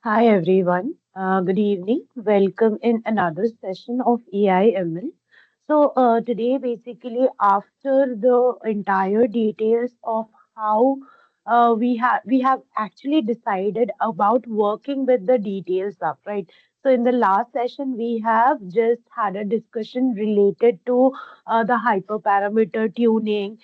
Hi everyone. Good evening. Welcome in another session of AI/ML. Today, basically, after the entire details of how we have actually decided about working with the details up, right? So in the last session, we have just had a discussion related to the hyperparameter tuning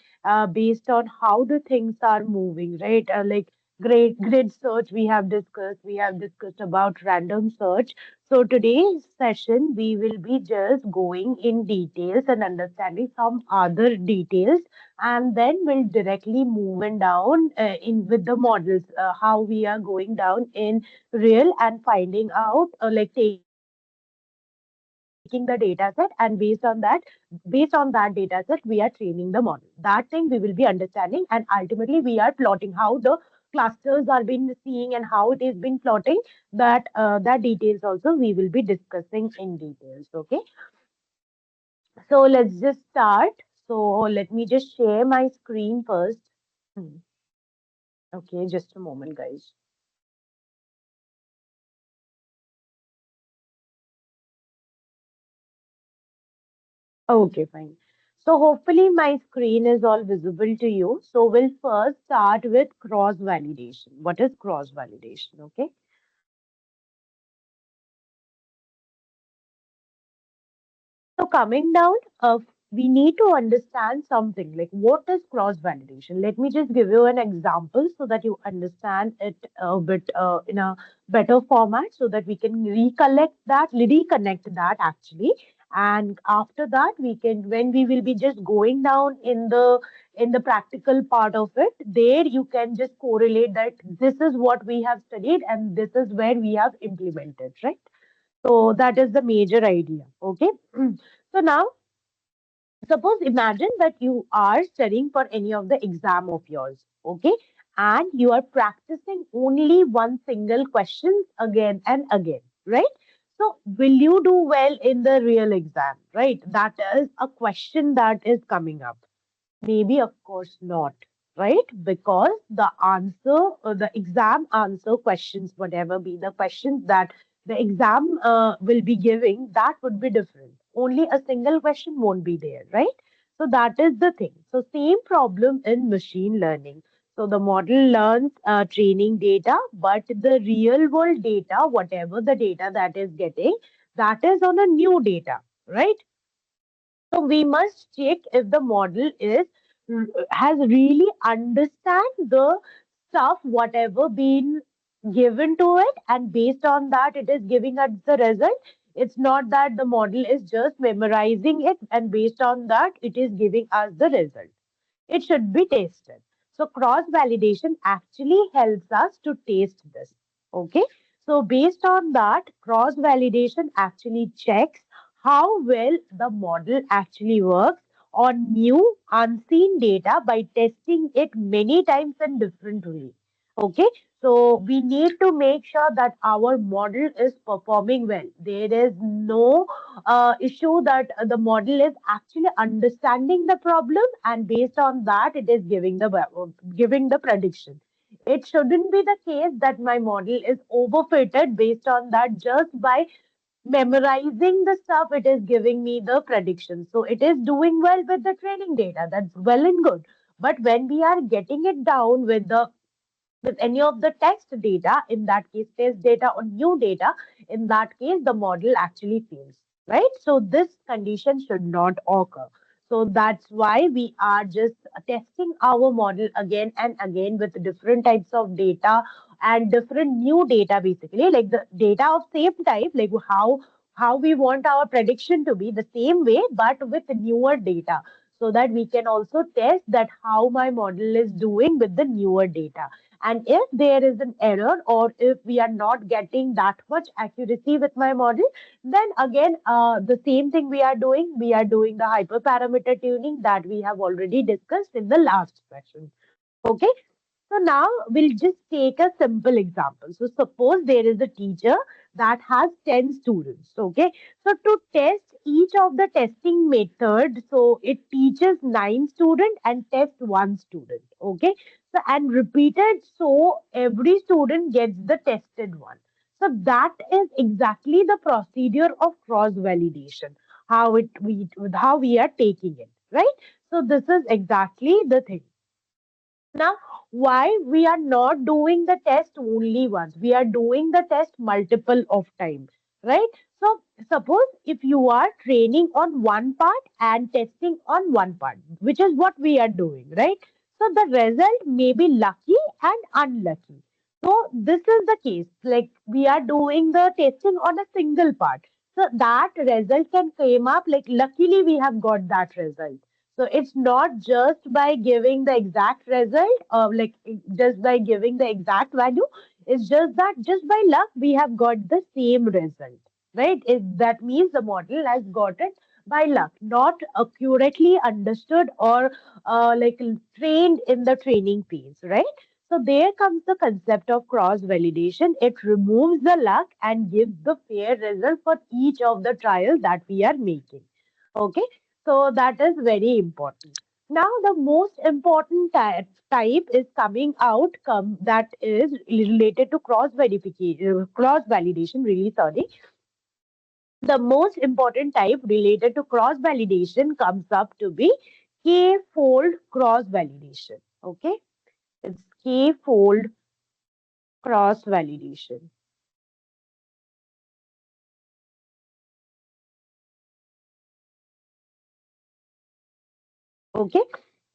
based on how the things are moving, right? Like great grid search we have discussed about random search. So today's session we will be just going in details and understanding some other details, and then we'll directly moving down in with the models, how we are going down in real and finding out, like taking the data set, and based on that data set we are training the model. That thing we will be understanding, and ultimately we are plotting how the clusters are been seeing and how it is been plotting. That details also we will be discussing in details. Okay, so let's just start. So let me just share my screen first. Hmm. Okay, just a moment, guys. Okay, fine. So hopefully my screen is all visible to you. So we'll first start with cross validation. What is cross validation? Okay. So coming down, we need to understand something like what is cross validation. Let me just give you an example so that you understand it a bit in a better format, so that we can reconnect that actually. And after that, we can, when we will be just going down in the practical part of it, there you can just correlate that this is what we have studied and this is where we have implemented, right? So that is the major idea. Okay. So now, suppose imagine that you are studying for any of the exam of yours. Okay. And you are practicing only one single question again and again, right? So will you do well in the real exam, right? That is a question that is coming up. Maybe, of course, not, right? Because the answer, the exam answer questions, whatever be the questions that the exam will be giving, that would be different. Only a single question won't be there, right? So that is the thing. So same problem in machine learning. So the model learns training data, but the real world data, whatever the data that is getting, that is on a new data, right? So we must check if the model is has really understand the stuff whatever been given to it, and based on that it is giving us the result. It's not that the model is just memorizing it and based on that it is giving us the result. It should be tested. So cross validation actually helps us to test this. Okay. So based on that, cross validation actually checks how well the model actually works on new unseen data by testing it many times in different ways. Okay. So we need to make sure that our model is performing well. There is no issue that the model is actually understanding the problem, and based on that it is giving the prediction. It shouldn't be the case that my model is overfitted based on that just by memorizing the stuff it is giving me the prediction. So it is doing well with the training data, that's well and good, but when we are getting it down with any of the text data, in that case, test data or new data, in that case, the model actually fails, right? So this condition should not occur. So that's why we are just testing our model again and again with different types of data and different new data, basically, like the data of same type, like how we want our prediction to be the same way, but with newer data, so that we can also test that how my model is doing with the newer data. And if there is an error, or if we are not getting that much accuracy with my model, then again, the same thing we are doing the hyperparameter tuning that we have already discussed in the last session. Okay. So now we'll just take a simple example. So suppose there is a teacher that has 10 students. Okay. So to test each of the testing method, so it teaches 9 students and tests 1 student. Okay. So and repeated, so every student gets the tested one. So that is exactly the procedure of cross validation, how we are taking it, right? So this is exactly the thing. Now, why we are not doing the test only once? We are doing the test multiple of times, right? So suppose if you are training on one part and testing on one part, which is what we are doing, right? So the result may be lucky and unlucky. So this is the case. Like we are doing the testing on a single part. So that result can come up like luckily we have got that result. So it's not just by giving the exact result, just by giving the exact value. It's just that just by luck we have got the same result, right? That means the model has got it by luck, not accurately understood or trained in the training phase, right? So there comes the concept of cross validation. It removes the luck and gives the fair result for each of the trials that we are making. Okay, so that is very important. Now, the most important type is coming outcome that is related to cross verification, cross validation. Really sorry. The most important type related to cross validation comes up to be k-fold cross validation. Okay, it's k-fold cross validation. Okay.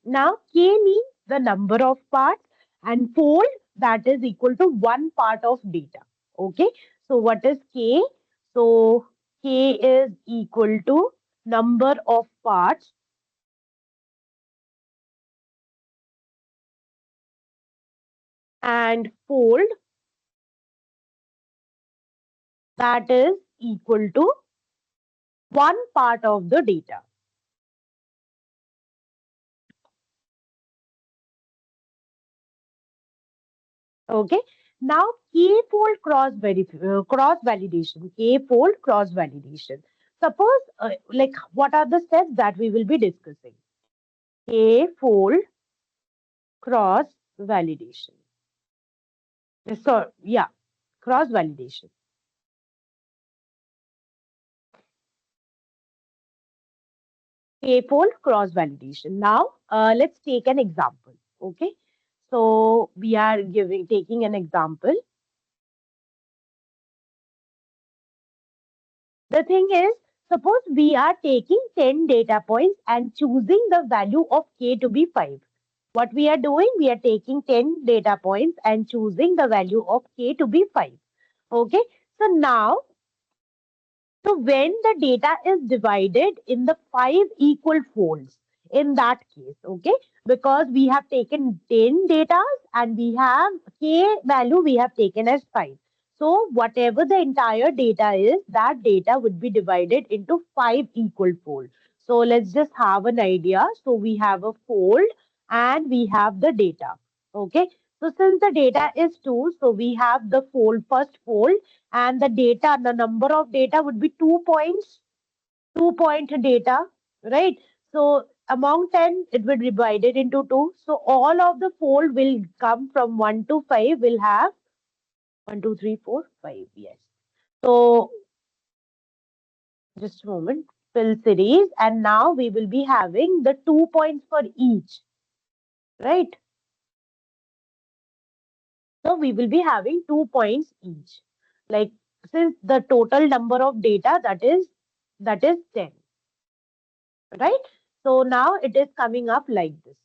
Now, K means the number of parts and fold that is equal to one part of data. Okay. So, what is K? So, K is equal to number of parts and fold that is equal to one part of the data. Okay. Now, k-fold cross validation. K-fold cross validation. Suppose, what are the steps that we will be discussing? K-fold cross validation. So, yeah, cross validation. K-fold cross validation. Now, let's take an example. Okay. So, we are taking an example. The thing is, suppose we are taking 10 data points and choosing the value of K to be 5. What we are doing, we are taking 10 data points and choosing the value of K to be 5. Okay. So, now so when the data is divided in the 5 equal folds, in that case, okay, because we have taken 10 data and we have k value we have taken as 5. So whatever the entire data is, that data would be divided into 5 equal folds. So let's just have an idea. So we have a fold and we have the data. Okay. So since the data is 2, so we have the first fold and the number of data would be 2 points, 2 point data, right? So among 10, it will be divided into 2. So all of the fold will come from 1 to 5, will have 1, 2, 3, 4, 5. Yes. So just a moment, fill series. And now we will be having the 2 points for each, right? So we will be having 2 points each. Like since the total number of data that is 10, right? So now it is coming up like this.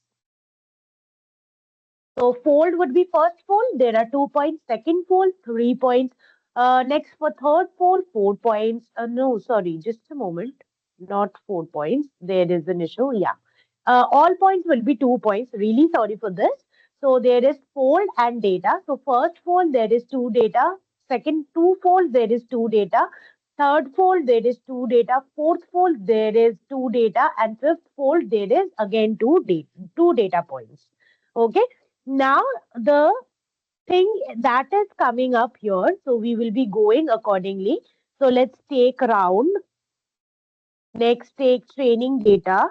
So fold would be first fold. There are 2 points. Second fold, 3 points. Next for third fold, 4 points. No, sorry, just a moment. Not 4 points. There is an issue. Yeah. All points will be 2 points. Really sorry for this. So there is fold and data. So first fold, there is two data. Second two fold, there is two data. Third fold, there is two data. Fourth fold, there is two data. And fifth fold, there is again two data points. Okay. Now, the thing that is coming up here, so we will be going accordingly. So let's take round. Next, take training data.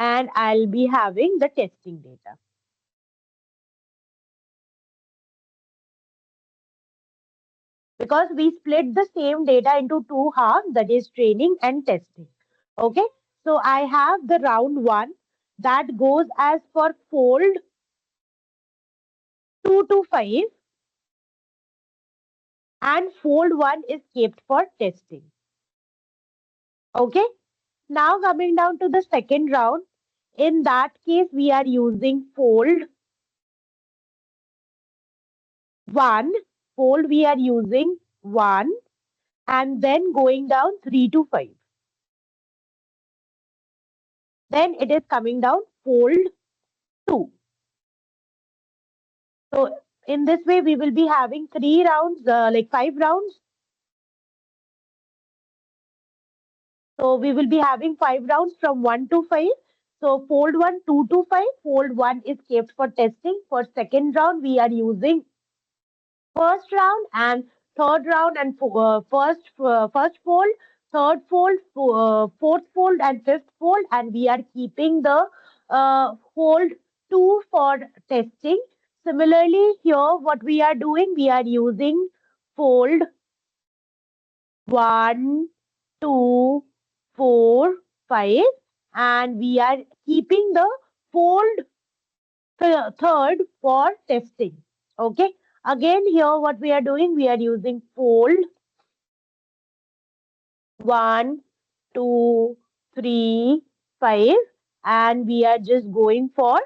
And I'll be having the testing data. because we split the same data into two halves, that is training and testing. Okay, so I have the round one that goes as for fold 2 to 5, and fold 1 is kept for testing. Okay, now coming down to the second round, in that case we are using fold 1, fold we are using 1, and then going down 3 to 5. Then it is coming down fold 2. So in this way, we will be having 3 rounds, like 5 rounds. So we will be having 5 rounds from 1 to 5. So fold 1, 2 to 5. Fold 1 is kept for testing. For second round, we are using first round and third round and first fold, third fold, fourth fold, and fifth fold, and we are keeping the fold 2 for testing. Similarly, here what we are doing, we are using fold 1, 2, 4, 5, and we are keeping the fold third for testing. Okay. Again, here what we are doing, we are using fold 1, 2, 3, 5, and we are just going for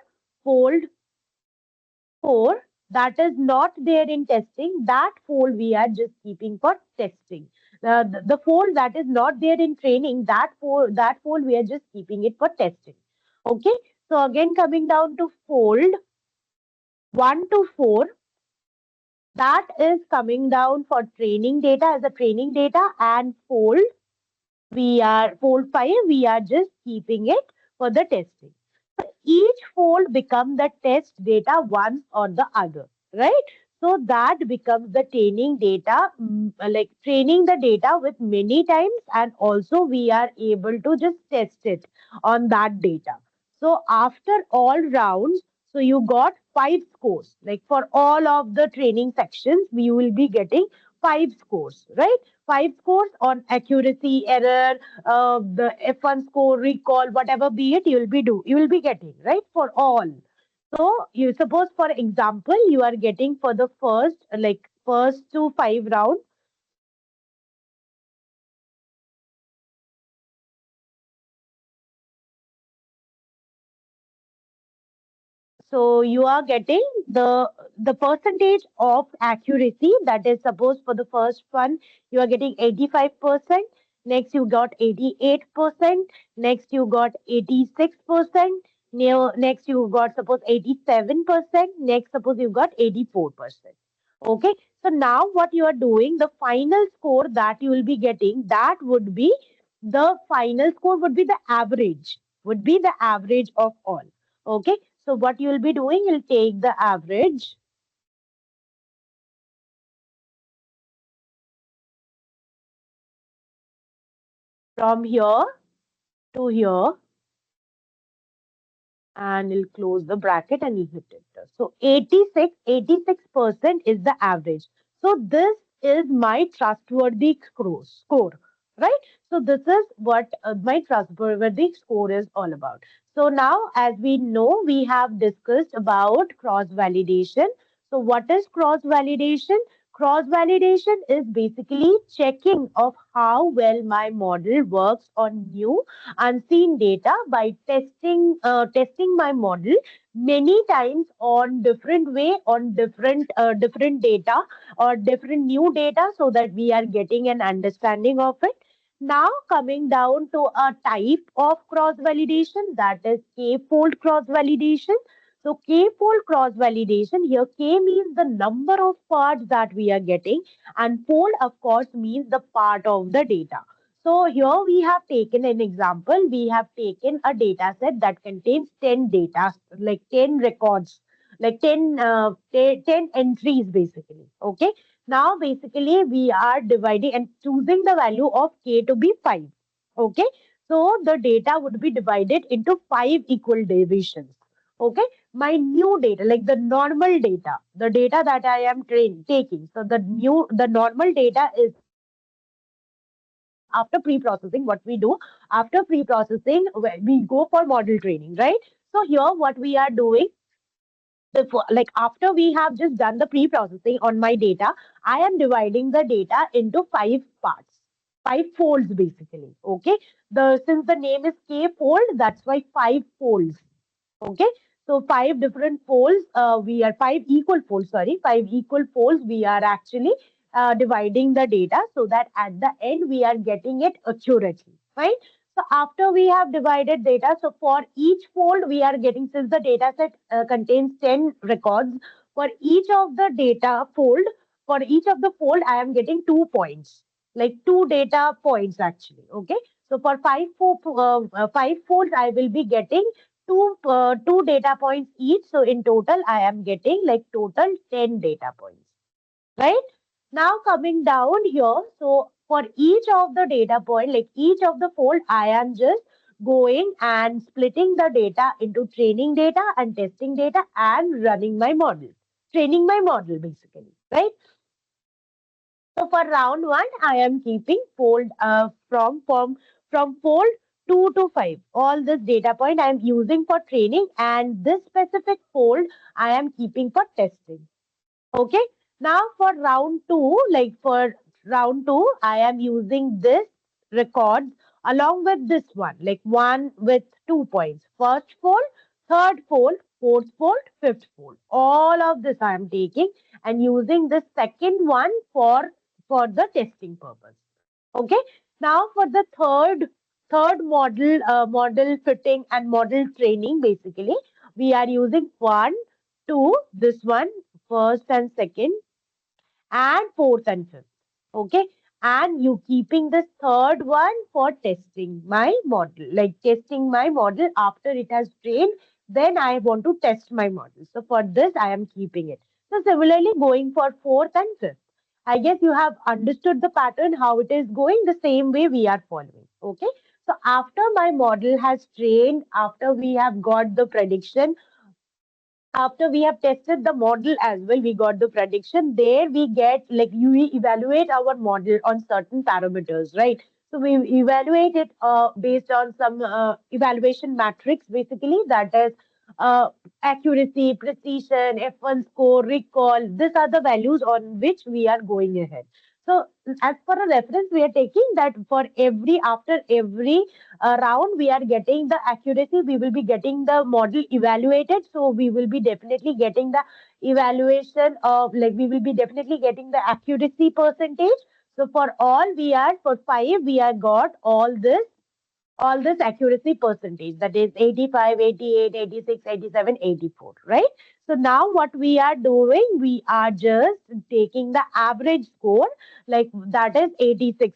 fold 4 that is not there in testing. That fold we are just keeping for testing. The fold that is not there in training, that fold we are just keeping it for testing. Okay. So again, coming down to fold 1 to 4, that is coming down for training data as a training data, and fold 5 we are just keeping it for the testing. So each fold becomes the test data once or the other, right? So that becomes the training data, like training the data with many times, and also we are able to just test it on that data. So after all rounds, so you got 5 scores. Like for all of the training sections, we will be getting 5 scores, right? 5 scores on accuracy, error, the F1 score, recall, whatever be it, you will be getting, right, for all. So you suppose, for example, you are getting for the first to 5 rounds. So you are getting the percentage of accuracy, that is, suppose for the first one you are getting 85%, next you got 88%, next you got 86%, next you got suppose 87%, next suppose you got 84%. Okay, so now what you are doing, the final score that you will be getting, that would be the final score would be the average of all. Okay, so what you'll be doing, you'll take the average from here to here, and you'll close the bracket and you hit enter. So 86% is the average. So this is my trustworthy score, right? So this is what my trustworthy score is all about. So now, as we know, we have discussed about cross validation. So what is cross validation? Cross validation is basically checking of how well my model works on new unseen data by testing my model many times on different way, on different data or different new data, so that we are getting an understanding of it. Now coming down to a type of cross validation, that is k-fold cross validation. So k-fold cross validation, here k means the number of parts that we are getting, and fold of course means the part of the data. So here we have taken an example. We have taken a data set that contains 10 data, like 10 records, like 10 entries basically. Okay. Now basically we are dividing and choosing the value of k to be 5. Okay. So the data would be divided into 5 equal divisions. Okay. my new data, like the normal data, the data that I am taking. So the normal data is after pre-processing. What we do after pre-processing, we go for model training, right? So here, what we are doing before, like after we have just done the pre-processing on my data, I am dividing the data into five parts, five folds basically. Okay. Since the name is K fold, that's why five folds. Okay. So five different folds, we are five equal folds, sorry, five equal folds. We are actually dividing the data so that at the end we are getting it accurately, right? So after we have divided data, so for each fold we are getting, since the data set contains 10 records, for each of the data fold, for each of the fold, I am getting 2 points, like two data points actually. Okay. So for five folds, I will be getting two data points each. So in total, I am getting like total 10 data points, right? Now coming down here, so for each of the data point, like each of the fold, I am just going and splitting the data into training data and testing data and running my model, training my model basically, right? So for round one, I am keeping fold from fold 2 to 5. All this data point I am using for training, and this specific fold I am keeping for testing. Okay. Now for round two, like for round two, I am using this records along with this one, like one with 2 points. First fold, third fold, fourth fold, fifth fold. All of this I am taking and using the second one for the testing purpose. Okay. Now for the third model fitting and model training, basically we are using one, two, this one, first and second, and fourth and fifth. Okay. And you keeping this third one for testing my model, like testing my model after it has trained. Then I want to test my model. So for this, I am keeping it. So similarly, going for fourth and fifth. I guess you have understood the pattern, how it is going the same way we are following. Okay. So after my model has trained, after we have got the prediction, after we have tested the model as well, we got the prediction. There we get, like, we evaluate our model on certain parameters, right? So we evaluate it based on some evaluation matrix, basically, that is uh, accuracy, precision, F1 score, recall. These are the values on which we are going ahead. So as for a reference, we are taking that for after every round, we are getting the accuracy, we will be getting the model evaluated. So we will be definitely getting the evaluation of, like, we will be definitely getting the accuracy percentage. So for all, we are for five, we are got all this accuracy percentage, that is 85, 88, 86, 87, 84, right? So now what we are doing, we are just taking the average score, like that is 86%.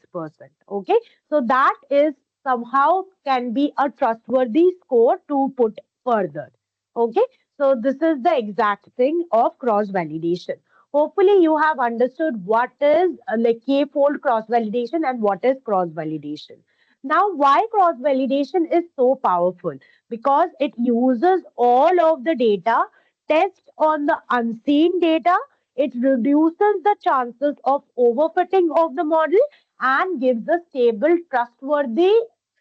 Okay. So that is somehow can be a trustworthy score to put further. Okay. So this is the exact thing of cross validation. Hopefully you have understood what is like k-fold cross validation and what is cross validation. Now, why cross validation is so powerful? Because it uses all of the data, tests on the unseen data, it reduces the chances of overfitting of the model and gives a stable, trustworthy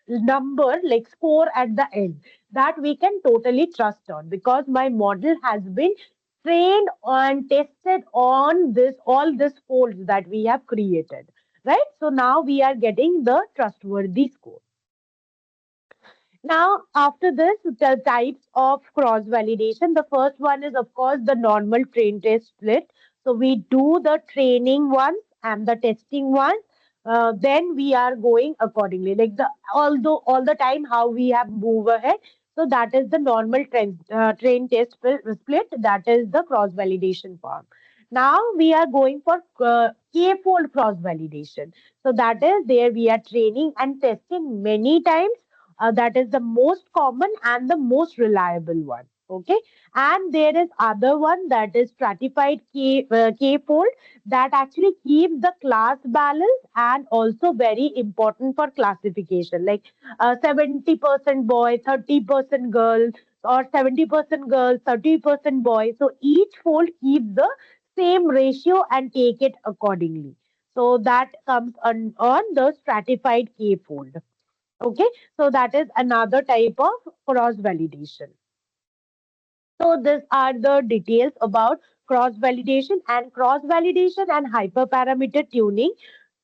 number, like score at the end, that we can totally trust on, because my model has been trained and tested on this all these folds that we have created, right? So now we are getting the trustworthy score. Now, after this, the types of cross validation. The first one is, of course, the normal train test split. So we do the training ones and the testing ones. Then we are going accordingly, like the although all the time how we have move ahead. So that is the normal train test split. That is the cross validation form. Now we are going for k-fold cross validation. So that is there we are training and testing many times. That is the most common and the most reliable one. Okay, and there is other one that is stratified k fold that actually keeps the class balance and also very important for classification, like 70% boy, 30% girl, or 70% girls, 30% boy. So each fold keeps the same ratio and take it accordingly. So that comes on the stratified k fold. Okay, so that is another type of cross validation. So these are the details about cross validation, and hyperparameter tuning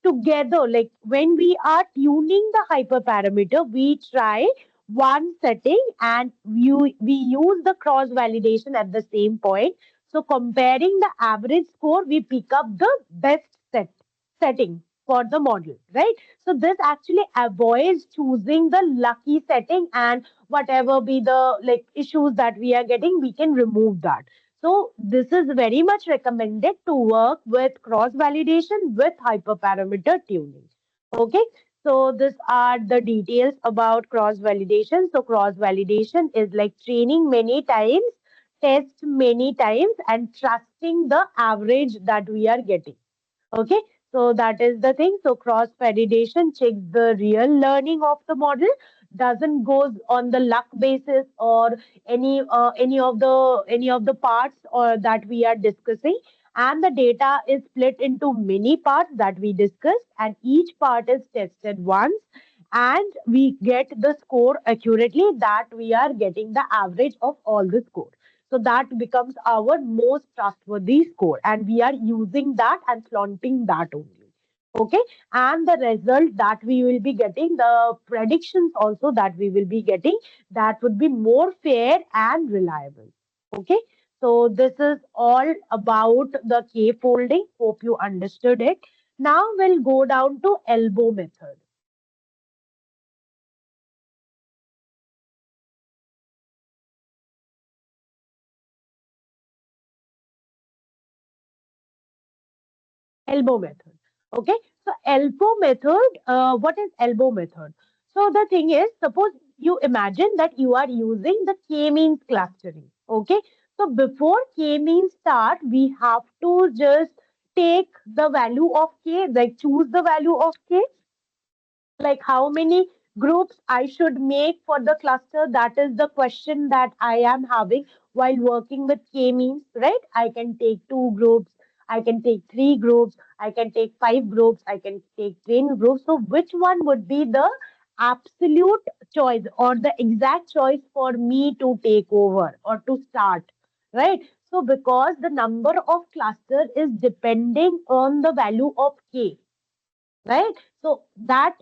together. Like when we are tuning the hyperparameter, we try one setting and we use the cross validation at the same point. So comparing the average score, we pick up the best setting for the model, right? So this actually avoids choosing the lucky setting, and whatever be the like issues that we are getting, we can remove that. So this is very much recommended to work with cross validation with hyperparameter tuning. Okay, so these are the details about cross validation. So cross validation is like training many times, test many times, and trusting the average that we are getting. Okay, so that is the thing. So cross validation checks the real learning of the model, doesn't goes on the luck basis or any of the parts or that we are discussing. And the data is split into many parts that we discussed, and each part is tested once, and we get the score accurately, that we are getting the average of all the score. So that becomes our most trustworthy score, and we are using that and flaunting that only. Okay, and the result that we will be getting, the predictions also that we will be getting, that would be more fair and reliable. Okay, so this is all about the K folding. Hope you understood it. Now we'll go down to elbow method. Elbow method. Okay, so elbow method, what is elbow method? So the thing is, suppose you imagine that you are using the k-means clustering. Okay, so before k-means start, we have to just take the value of k, like choose the value of k, like how many groups I should make for the cluster. That is the question that I am having while working with k-means, right? I can take two groups, I can take three groups, I can take five groups, I can take 10 groups. So which one would be the absolute choice or the exact choice for me to take over or to start, right? So because the number of cluster is depending on the value of k, right? So that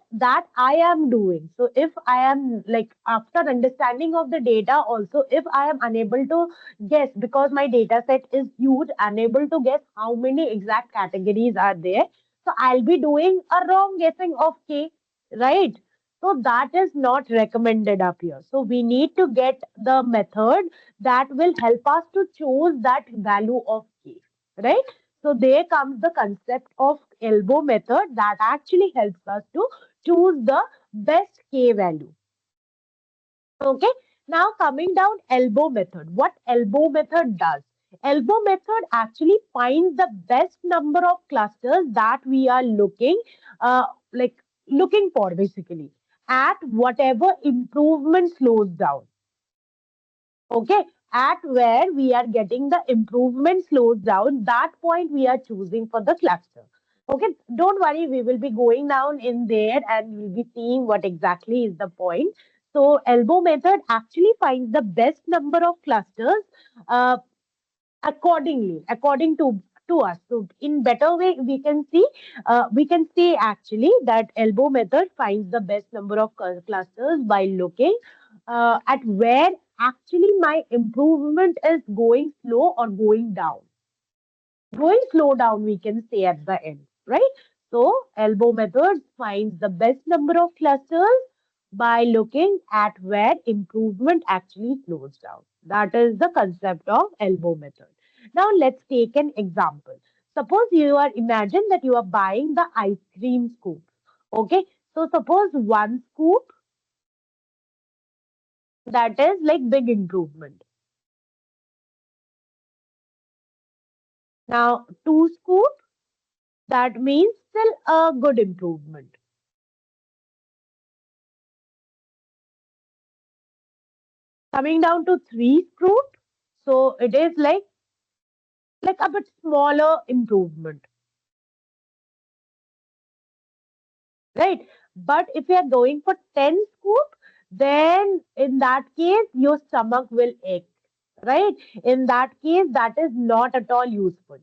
I am doing. So if I am like, after understanding of the data also, if I am unable to guess, because my data set is huge, unable to guess how many exact categories are there, so I'll be doing a wrong guessing of k, right? So that is not recommended up here. So we need to get the method that will help us to choose that value of k, right? So there comes the concept of elbow method that actually helps us to choose the best K value. Okay. Now coming down elbow method. What elbow method does? Elbow method actually finds the best number of clusters that we are uh, like looking for basically at whatever improvement slows down. Okay, at where we are getting the improvement slows down, that point we are choosing for the cluster. Okay, don't worry, we will be going down in there and we'll be seeing what exactly is the point. So elbow method actually finds the best number of clusters uh, according to us. So in better way, we can say actually that elbow method finds the best number of clusters by looking at where actually my improvement is going slow or going down. Going slow down, we can say at the end, right? So elbow method finds the best number of clusters by looking at where improvement actually slows down. That is the concept of elbow method. Now let's take an example. Suppose you are, imagine that you are buying the ice cream scoop. Okay, so suppose one scoop, that is like big improvement. Now, 2 scoop, that means still a good improvement. Coming down to 3 scoop, so it is like a bit smaller improvement, right? But if you are going for 10 scoop, then in that case, your stomach will ache, right? In that case, that is not at all useful,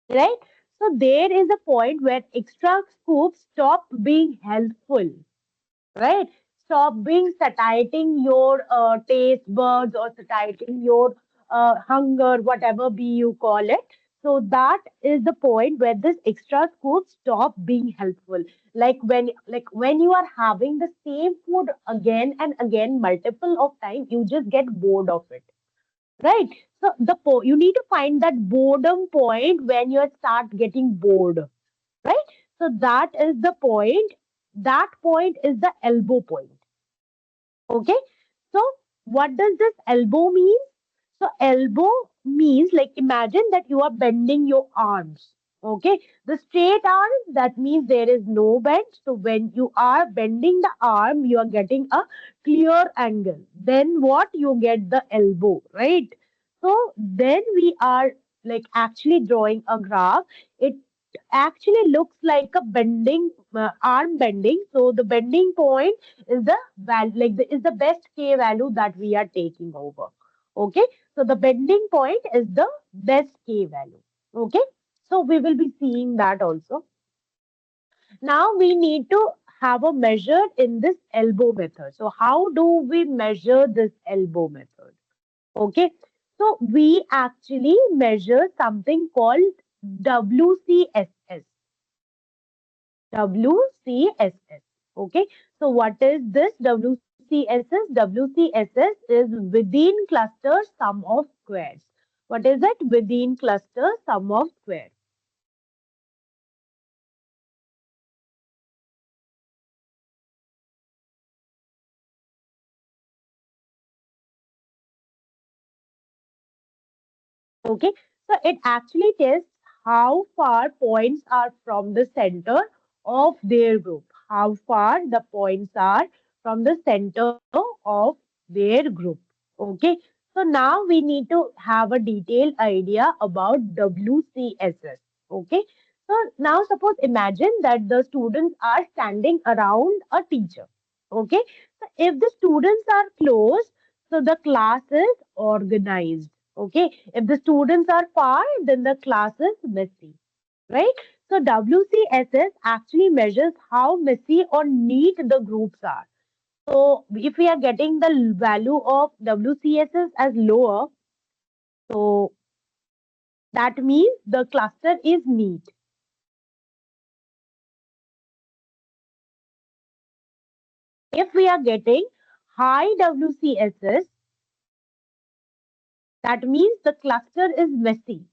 right? So there is a point where extra scoops stop being helpful, right? Stop being satiating your taste buds or satiating your hunger, whatever be you call it. So that is the point where this extra scoop stop being helpful. Like when you are having the same food again and again, multiple of time, you just get bored of it, right? So you need to find that boredom point when you start getting bored, right? So that is the point. That point is the elbow point. Okay. So what does this elbow mean? So elbow means like imagine that you are bending your arms. Okay. The straight arm, that means there is no bend. So when you are bending the arm, you are getting a clear angle. Then what? You get the elbow, right? So then we are like actually drawing a graph. It actually looks like a bending arm bending. So the bending point is the value, is the best k value that we are taking over. Okay, so the bending point is the best k value. Okay, so we will be seeing that also. Now we need to have a measure in this elbow method. So how do we measure this elbow method? Okay, so we actually measure something called WCSS. WCSS. Okay, so what is this WCSS? WCSS is within cluster sum of squares. What is it? Within cluster sum of squares. Okay, so it actually tests how far points are from the center of their group. How far the points are from the center of their group. Okay, so now we need to have a detailed idea about WCSS. Okay, so now suppose imagine that the students are standing around a teacher. Okay, so if the students are close, so the class is organized. Okay, if the students are far, then the class is messy, right? So WCSS actually measures how messy or neat the groups are. So if we are getting the value of WCSS as lower, so that means the cluster is neat. If we are getting high WCSS, that means the cluster is messy.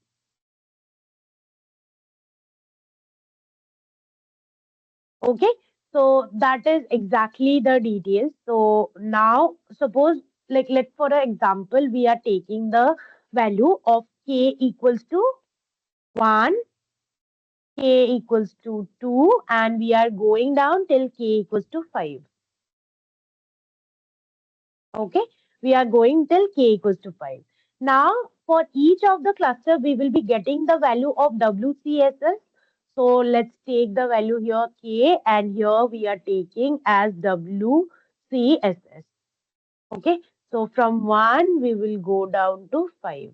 Okay, so that is exactly the details. So now suppose like let for an example, we are taking the value of k equals to 1, k equals to 2, and we are going down till k equals to 5. Okay, we are going till k equals to 5. Now, for each of the cluster, we will be getting the value of WCSS. So let's take the value here k, and here we are taking as WCSS. Okay, so from 1, we will go down to 5.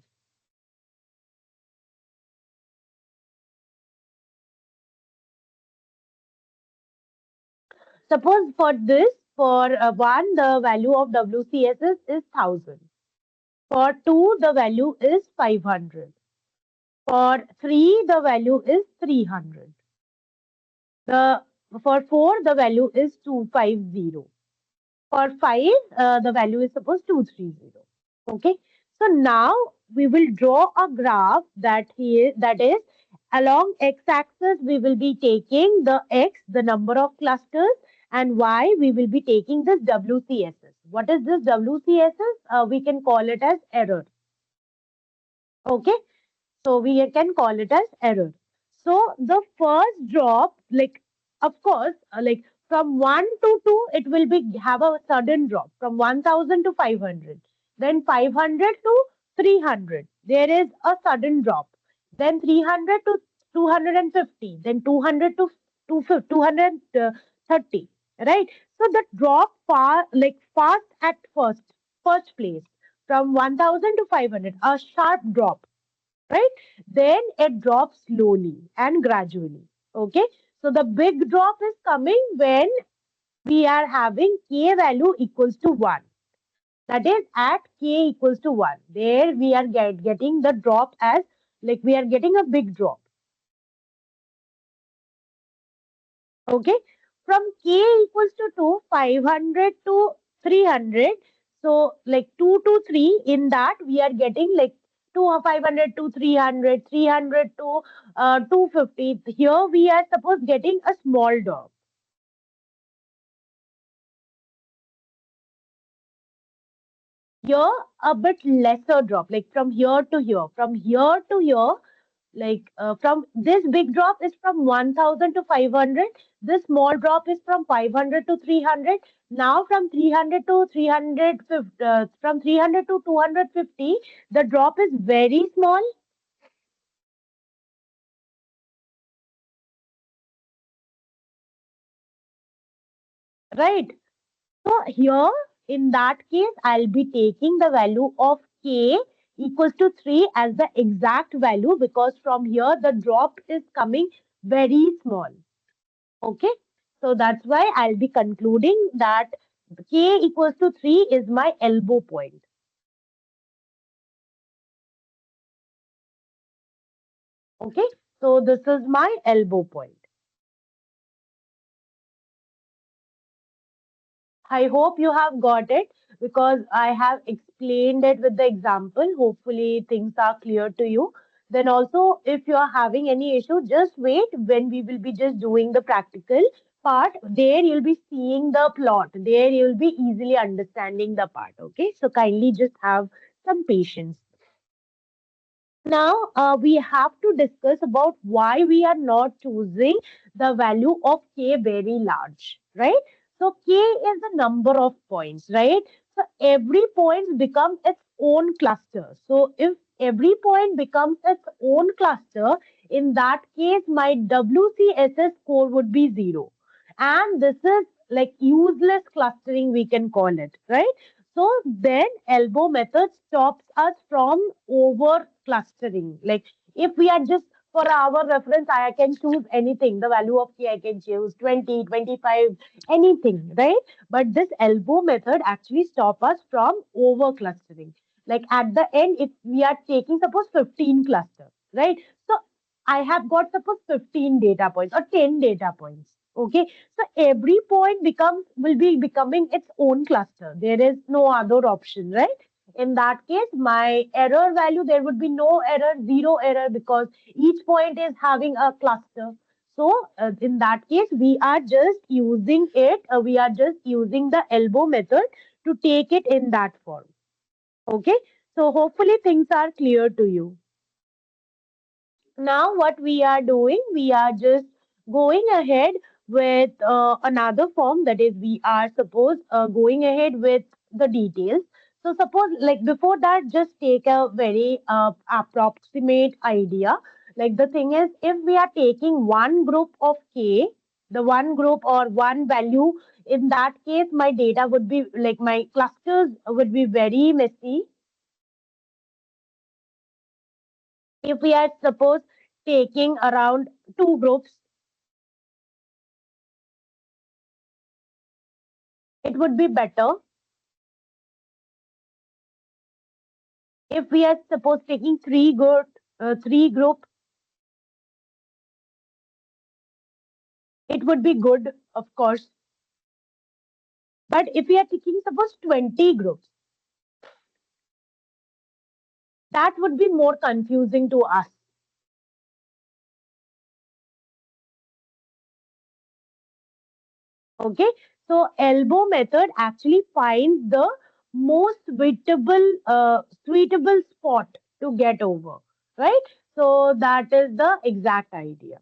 Suppose for this, for 1, the value of WCSS is 1000. For 2, the value is 500. For 3, the value is 300. The For 4, the value is 250. For 5, the value is supposed 230. Okay. So now we will draw a graph that is along x-axis we will be taking the x, the number of clusters, and y we will be taking this WCSS. What is this WCSS? We can call it as error. Okay. So we can call it as error. So the first drop, like of course, like from 1 to 2, it will be have a sudden drop from 1000 to 500. Then 500 to 300. There is a sudden drop. Then 300 to 250. Then 200 to 230. Right. So the drop far like fast at first place from 1000 to 500. A sharp drop, right? Then it drops slowly and gradually. Okay. So the big drop is coming when we are having k value equals to 1. That is at k equals to 1. There we are getting the drop as like we are getting a big drop. Okay. From k equals to 2, 500 to 300. So like 2 to 3, in that we are getting like 2 or 500 to 300, 300 to 250. Here we are suppose getting a small drop. Here a bit lesser drop, like from here to here. From here to here, like from this big drop is from 1000 to 500. This small drop is from 500 to 300. Now from 300 to 350, from 300 to 250, the drop is very small, right? So here in that case, I'll be taking the value of k equals to 3 as the exact value, because from here the drop is coming very small. Okay. So that's why I'll be concluding that k equals to 3 is my elbow point. Okay. So this is my elbow point. I hope you have got it because I have explained it with the example. Hopefully things are clear to you. Then also, if you are having any issue, just wait when we will be just doing the practical part. There you'll be seeing the plot. There you'll be easily understanding the part. Okay. So kindly just have some patience. Now, we have to discuss about why we are not choosing the value of k very large, right? So, k is the number of points, right? So, every point becomes its own cluster. So, if every point becomes its own cluster, in that case, my WCSS score would be 0. And this is like useless clustering, we can call it, right? So then elbow method stops us from over clustering. Like if we are just for our reference, I can choose anything. The value of k I can choose 20, 25, anything, right? But this elbow method actually stop us from over clustering. Like at the end, if we are taking suppose 15 cluster, right? So I have got suppose 15 data points or 10 data points. Okay, so every point becomes will be becoming its own cluster. There is no other option, right? In that case, my error value, there would be no error, zero error, because each point is having a cluster. So in that case, we are just using it. We are just using the elbow method to take it in that form. Okay. So hopefully things are clear to you. Now what we are doing, we are just going ahead with another form, that is we are suppose going ahead with the details. So suppose like before that, just take a very approximate idea. Like the thing is, if we are taking one group of k, the one group or one value, in that case my data would be like my clusters would be very messy. If we are suppose taking around two groups, it would be better. If we are suppose taking three group, it would be good, of course. But if we are taking suppose 20 groups, that would be more confusing to us. Okay. So elbow method actually finds the most suitable spot to get over, right? So that is the exact idea.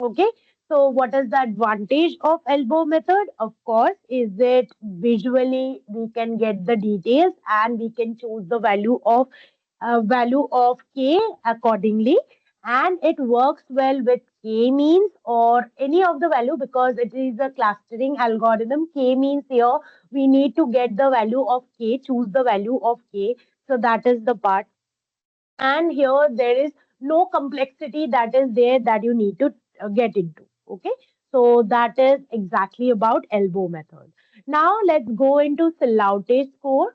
Okay. So what is the advantage of elbow method? Of course, is it visually we can get the details and we can choose the value of k accordingly, and it works well with k means or any of the value because it is a clustering algorithm. K means here we need to get the value of k, choose the value of k. So that is the part, and here there is no complexity that is there that you need to get into. Okay, so that is exactly about elbow method. Now let's go into Celote score.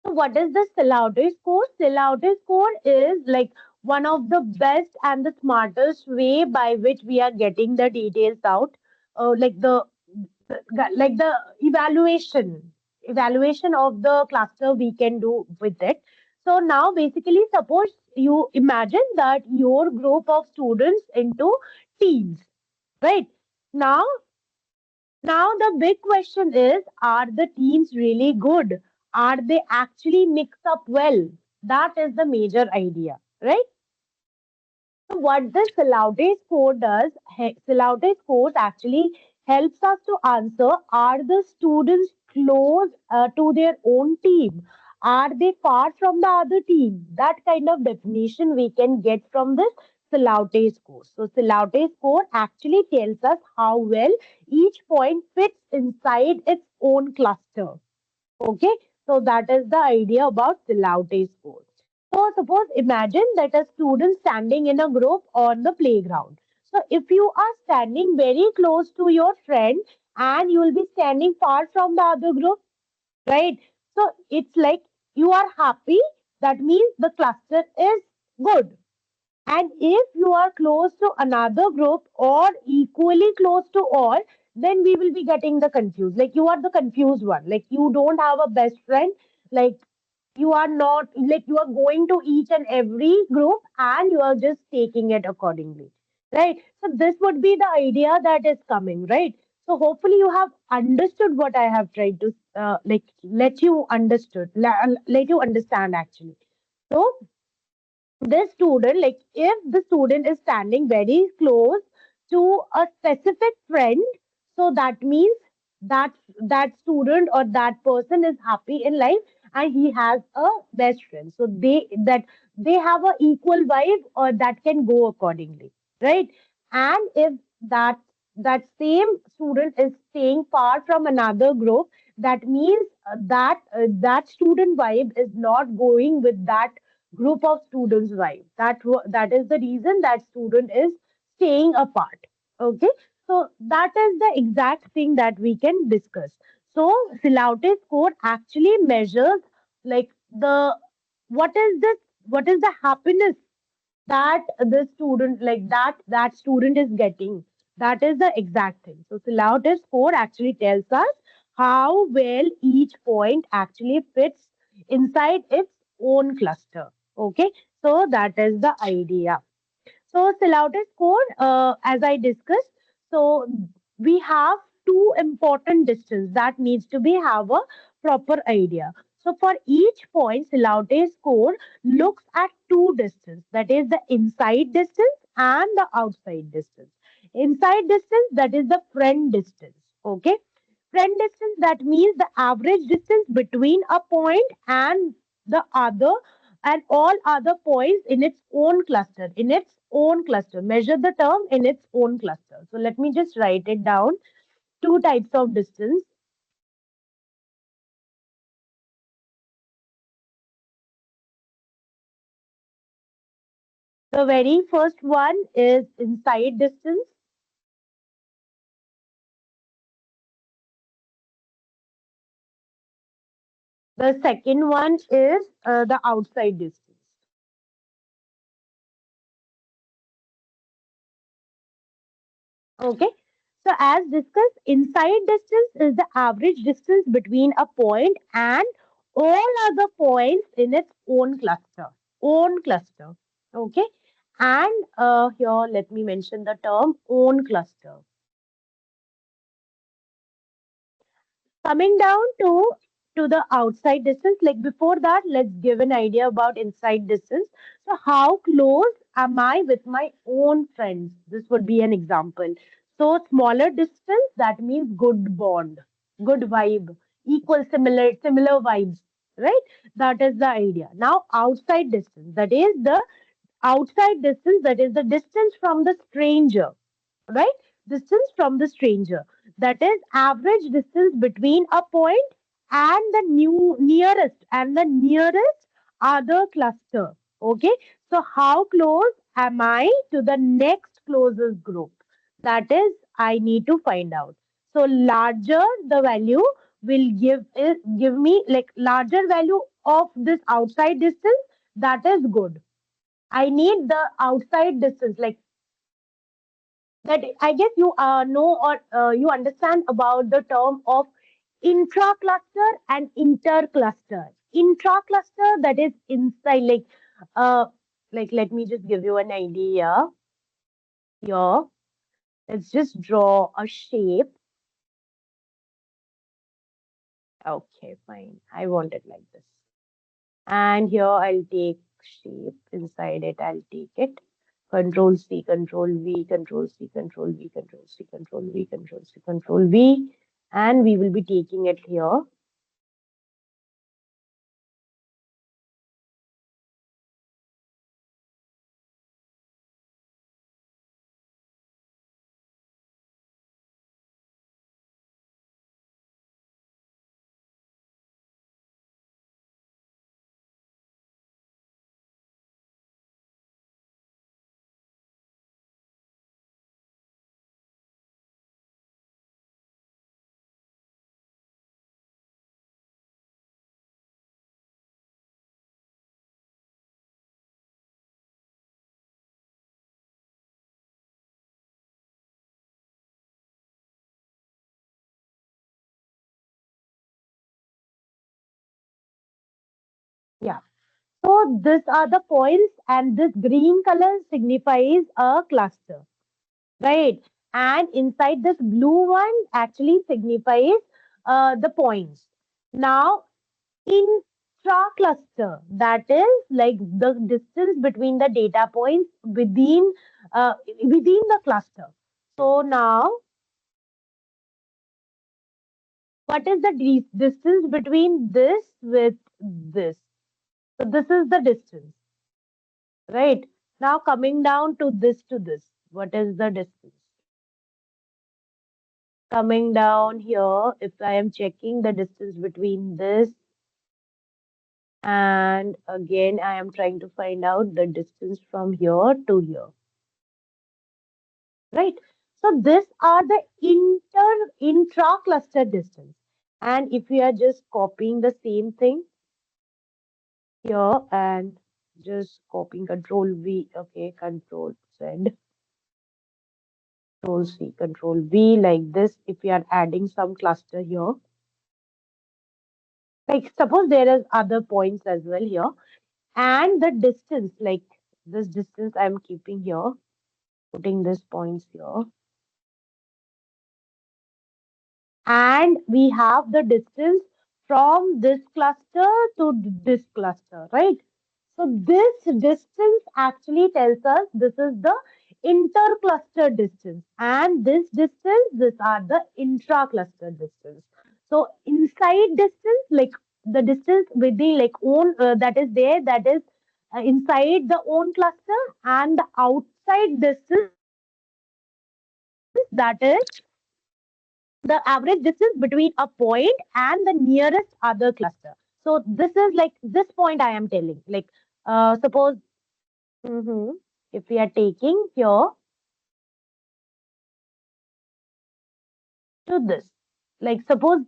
So what is the Celote score? Celote score is like one of the best and the smartest way by which we are getting the details out, like the evaluation of the cluster we can do with it. So now basically suppose you imagine that your group of students into teams, right? Now now the big question is, are the teams really good? Are they actually mixed up well? That is the major idea, right? So what the Celote score does, Celote scores actually helps us to answer, are the students close to their own team? Are they far from the other team? That kind of definition we can get from this Celote score. So Celote score actually tells us how well each point fits inside its own cluster. Okay, so that is the idea about Celote score. So suppose imagine that a student standing in a group on the playground. So if you are standing very close to your friend and you will be standing far from the other group, right? So it's like you are happy. That means the cluster is good. And if you are close to another group or equally close to all, then we will be getting the confused. Like you are the confused one. Like you don't have a best friend. Like you are not, like you are going to each and every group and you are just taking it accordingly, right? So this would be the idea that is coming, right? So hopefully you have understood what I have tried to let you understand actually. So this student, like if the student is standing very close to a specific friend, so that means that that student or that person is happy in life and he has a best friend. So they have a equal vibe or that can go accordingly, right? And if that that same student is staying far from another group, that means that student vibe is not going with that group of students vibe. That is the reason that student is staying apart. Okay, so that is the exact thing that we can discuss. So Silaute score actually measures like the what is the happiness that the student like that student is getting. That is the exact thing. So Silaute score actually tells us how well each point actually fits inside its own cluster. Okay, so that is the idea. So Selautus score, as I discussed, so we have two important distance that needs to be have a proper idea. So for each point, Selautus score looks at two distance, that is the inside distance and the outside distance. Inside distance, that is the friend distance. Okay, friend distance, that means the average distance between a point and the other and all other points in its own cluster, measure the term in its own cluster. So let me just write it down. Two types of distance. The very first one is inside distance. The second one is the outside distance. Okay, so as discussed, inside distance is the average distance between a point and all other points in its own cluster. Okay. And here, let me mention the term own cluster. Coming down to the outside distance, like before that, let's give an idea about inside distance. So how close am I with my own friends? This would be an example. So smaller distance, that means good bond, good vibe, equal, similar vibes, right? That is the idea. Now outside distance, that is the distance from the stranger, right? Distance from the stranger. That is average distance between a point and the nearest other cluster. Okay. So how close am I to the next closest group? That is, I need to find out. So larger the value will give me like larger value of this outside distance. That is good. I need the outside distance, like that. I guess you know or you understand about the term of intra-cluster and inter-cluster. Intra-cluster, that is inside, uh, like let me just give you an idea here. Let's just draw a shape. Okay, fine. I want it like this. And here I'll take shape inside it. I'll take it. Control C, Control V, Control C, Control V, Control C, Control V, Control C, Control V. And we will be taking it here. Yeah. So these are the points, and this green color signifies a cluster, right? And inside this blue one actually signifies the points. Now, intra-cluster, that is like the distance between the data points within the cluster. So now, what is the distance between this with this? So this is the distance. Right. Now coming down to this, what is the distance? Coming down here, if I am checking the distance between this and again I am trying to find out the distance from here to here. Right. So these are the intra-cluster distance. And if we are just copying the same thing here and just copying Control V, okay, Control Z. Control C, Control V like this. If we are adding some cluster here, like suppose there is other points as well here, and the distance, like this distance I'm keeping here, putting this points here, and we have the distance from this cluster to this cluster, right? So this distance actually tells us this is the inter-cluster distance, and this distance, these are the intra-cluster distance. So inside distance, like the distance within like own that is there, that is inside the own cluster, and the outside distance, that is the average distance between a point and the nearest other cluster. So this is like this point I am telling. Like suppose if we are taking here to this, like suppose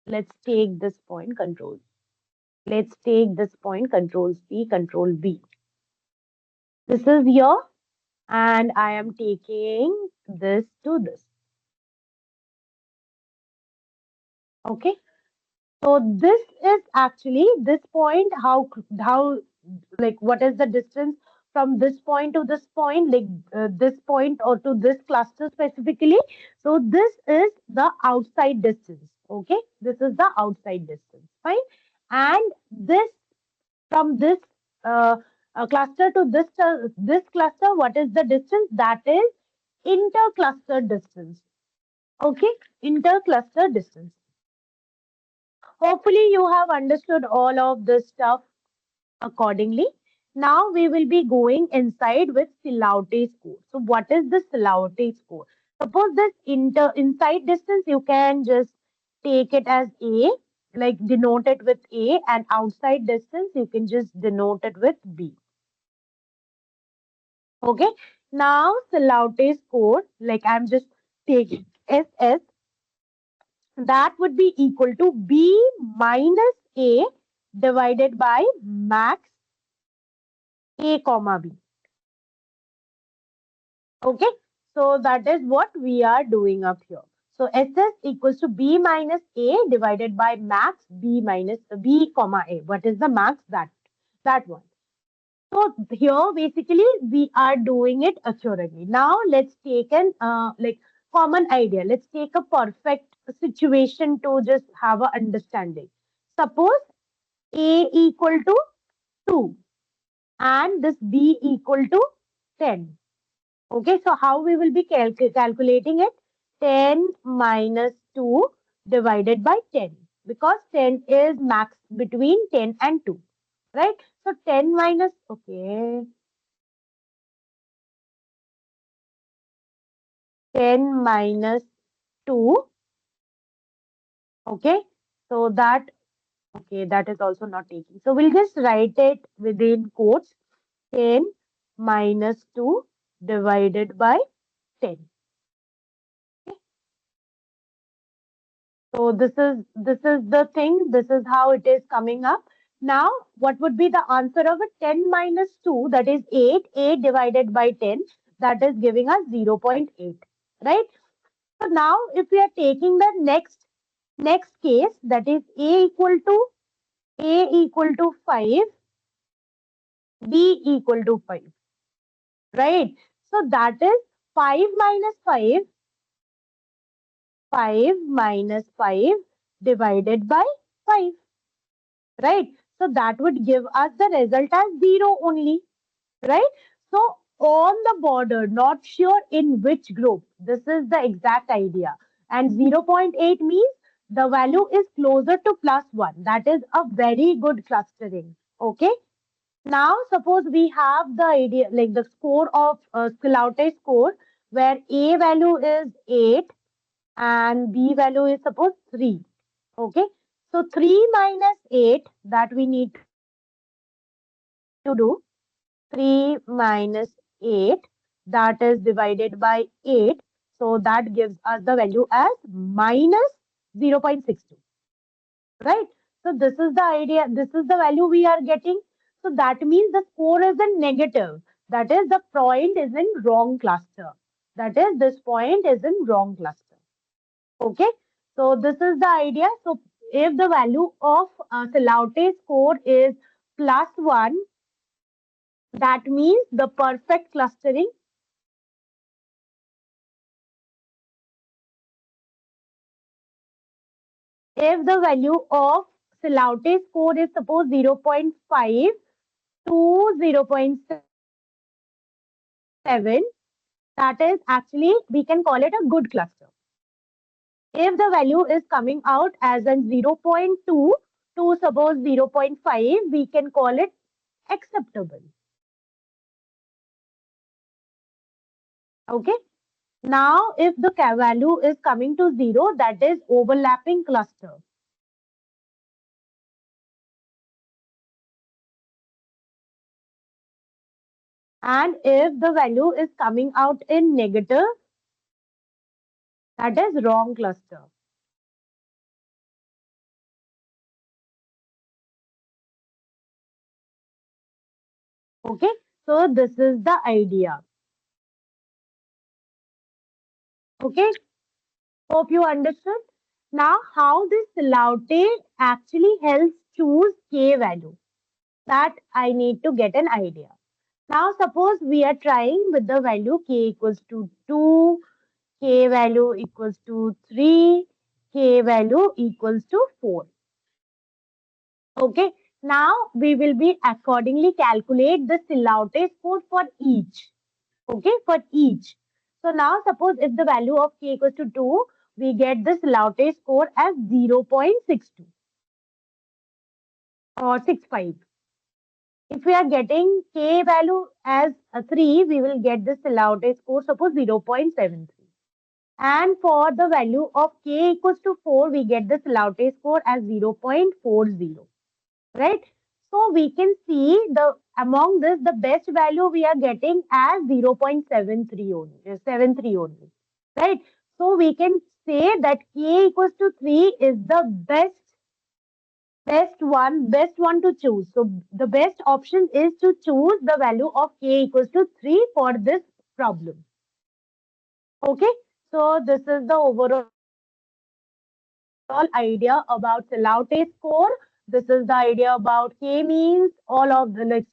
let's take this point control. Let's take this point Control C, Control V. This is here, and I am taking this to this. Okay. So this is actually this point, how like what is the distance from this point to this point, like this point or to this cluster specifically. So this is the outside distance. Okay, this is the outside distance, fine. And this from this uh, cluster to this cluster, what is the distance? That is inter-cluster distance. Okay, inter-cluster distance. Hopefully, you have understood all of this stuff accordingly. Now we will be going inside with Silhouette score. So what is the Silhouette score? Suppose this inside distance, you can just take it as A, like denote it with A, and outside distance, you can just denote it with B. Okay. Now Silhouette score, like I'm just taking SS, that would be equal to B minus A divided by max A comma B. Okay, so that is what we are doing up here. So SS equals to B minus A divided by max B minus B comma A. What is the max? That one. So here basically we are doing it accurately. Now let's take an like common idea. Let's take a perfect situation to just have a understanding. Suppose A equal to 2 and this B equal to 10. Okay, so how we will be calculating it? 10 minus 2 divided by 10 because 10 is max between 10 and 2, right? So 10 minus, okay, 10 minus 2, okay, so that, okay, that is also not taking. So we'll just write it within quotes, 10 minus 2 divided by 10. So this is the thing. This is how it is coming up. Now, what would be the answer of it? 10 minus 2, that is 8. 8 divided by 10, that is giving us 0.8. Right? So now, if we are taking the next case, that is A equal to 5, B equal to 5. Right? So that is 5 minus 5, 5 minus 5 divided by 5. Right? So that would give us the result as 0 only, right? So on the border, not sure in which group. This is the exact idea. And 0.8 means the value is closer to +1. That is a very good clustering. Okay. Now, suppose we have the idea, like the score of Skilloute score, where A value is 8 and B value is suppose 3. Okay. So 3 minus 8 that we need to do, 3 minus 8, that is divided by 8. So that gives us the value as minus 0.62, right? So this is the idea. This is the value we are getting. So that means the score is in negative. That is the point is in wrong cluster. That is this point is in wrong cluster. Okay. So this is the idea. So if the value of Silhouette score is +1, that means the perfect clustering. If the value of Silhouette score is suppose 0.5 to 0.7, that is actually we can call it a good cluster. If the value is coming out as a 0.2 to suppose 0.5, we can call it acceptable. Okay. Now, if the value is coming to 0, that is overlapping cluster. And if the value is coming out in negative, that is wrong cluster. Okay, so this is the idea. Okay, hope you understood. Now, how this silhouette actually helps choose k value, that I need to get an idea. Now, suppose we are trying with the value k equals to 2, k value equals to 3, k value equals to 4. Okay. Now, we will be accordingly calculate the silhouette score for each. Okay, for each. So now suppose if the value of k equals to 2, we get this Laute score as 0.62 or 65. If we are getting k value as 3, we will get this Laute score, suppose 0.73. And for the value of k equals to 4, we get this Laute score as 0.40. Right? So we can see the among this, the best value we are getting as 0.73 only, 73 only. Right? So we can say that k equals to 3 is the best one to choose. So the best option is to choose the value of k equals to 3 for this problem. Okay. So this is the overall idea about Laute score. This is the idea about k-means, all of the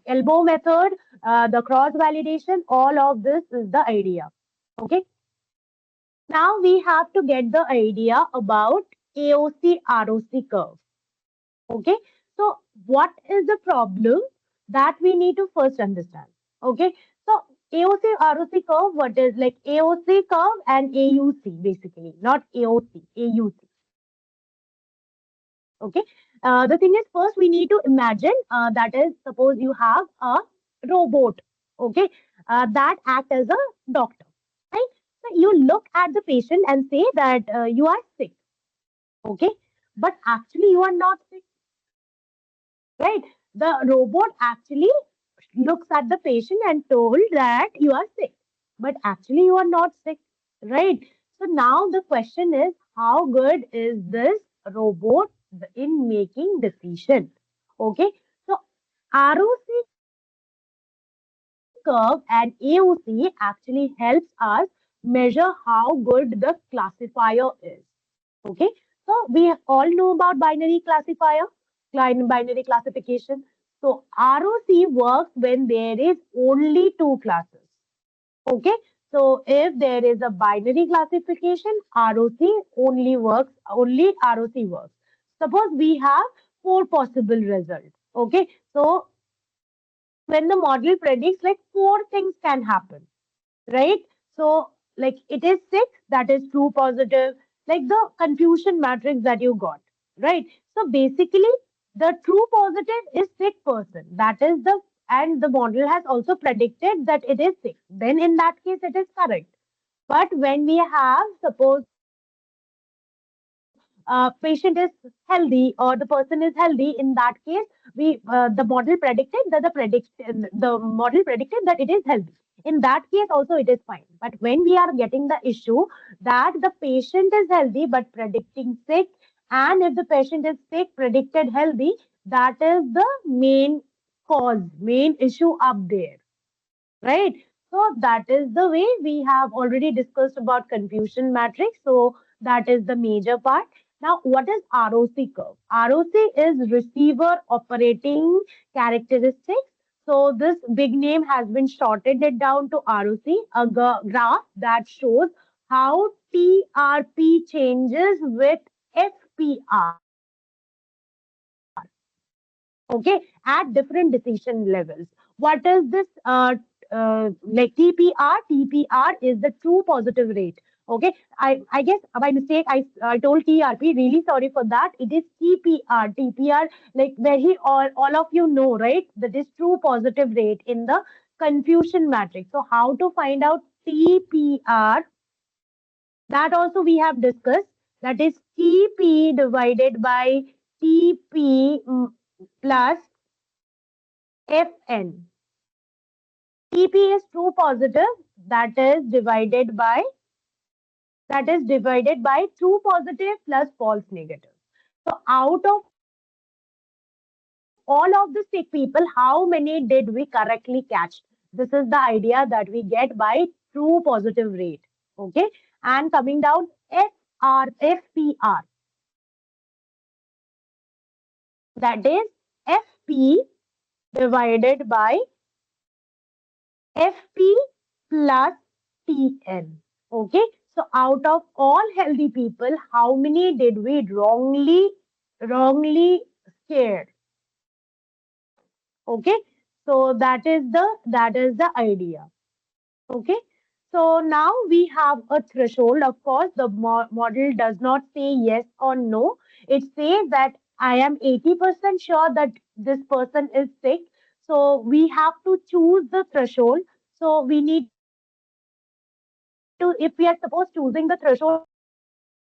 elbow method, the cross validation. All of this is the idea. Okay. Now we have to get the idea about AOC ROC curve. Okay. So what is the problem that we need to first understand? Okay. So AOC ROC curve, what is like AOC curve and AUC basically, not AOC, AUC. Okay. The thing is, first we need to imagine that is, suppose you have a robot, okay, that act as a doctor, right? So you look at the patient and say that you are sick, okay, but actually you are not sick, right? The robot actually looks at the patient and told that you are sick, but actually you are not sick, right? So now the question is, how good is this robot in making decision? Okay, so ROC curve and AOC actually helps us measure how good the classifier is. Okay, so we all know about binary classifier, binary classification. So ROC works when there is only two classes. Okay, so if there is a binary classification, only ROC works. Suppose we have four possible results. Okay, so when the model predicts, like four things can happen, right? So, like it is six, that is true positive, like the confusion matrix that you got, right? So, basically, the true positive is sick person. That is and the model has also predicted that it is sick. Then, in that case, it is correct. But when we have, suppose, patient is healthy or the person is healthy, in that case, the model predicted that the model predicted that it is healthy. In that case, also it is fine. But when we are getting the issue that the patient is healthy but predicting sick, and if the patient is sick predicted healthy, that is the main issue up there, right? So that is the way we have already discussed about confusion matrix. So that is the major part. Now, what is ROC curve? ROC is receiver operating characteristics. So this big name has been shortened it down to ROC, a graph that shows how TRP changes with FPR, okay, at different decision levels. What is this like TPR? TPR is the true positive rate. Okay, I guess by mistake I told TRP. Really sorry for that. It is TPR. TPR, like very all of you know, right? That is true positive rate in the confusion matrix. So how to find out TPR? That also we have discussed. That is TP divided by TP plus Fn. TP is true positive, that is divided by true positive plus false negative. So out of all of the sick people, how many did we correctly catch? This is the idea that we get by true positive rate. Okay. And coming down, FPR. That is FP divided by FP plus TN. Okay. So out of all healthy people, how many did we wrongly scared? Okay. So that is the idea. Okay. So now we have a threshold. Of course, the model does not say yes or no. It says that I am 80% sure that this person is sick. So we have to choose the threshold. So we need to, if we are suppose choosing the threshold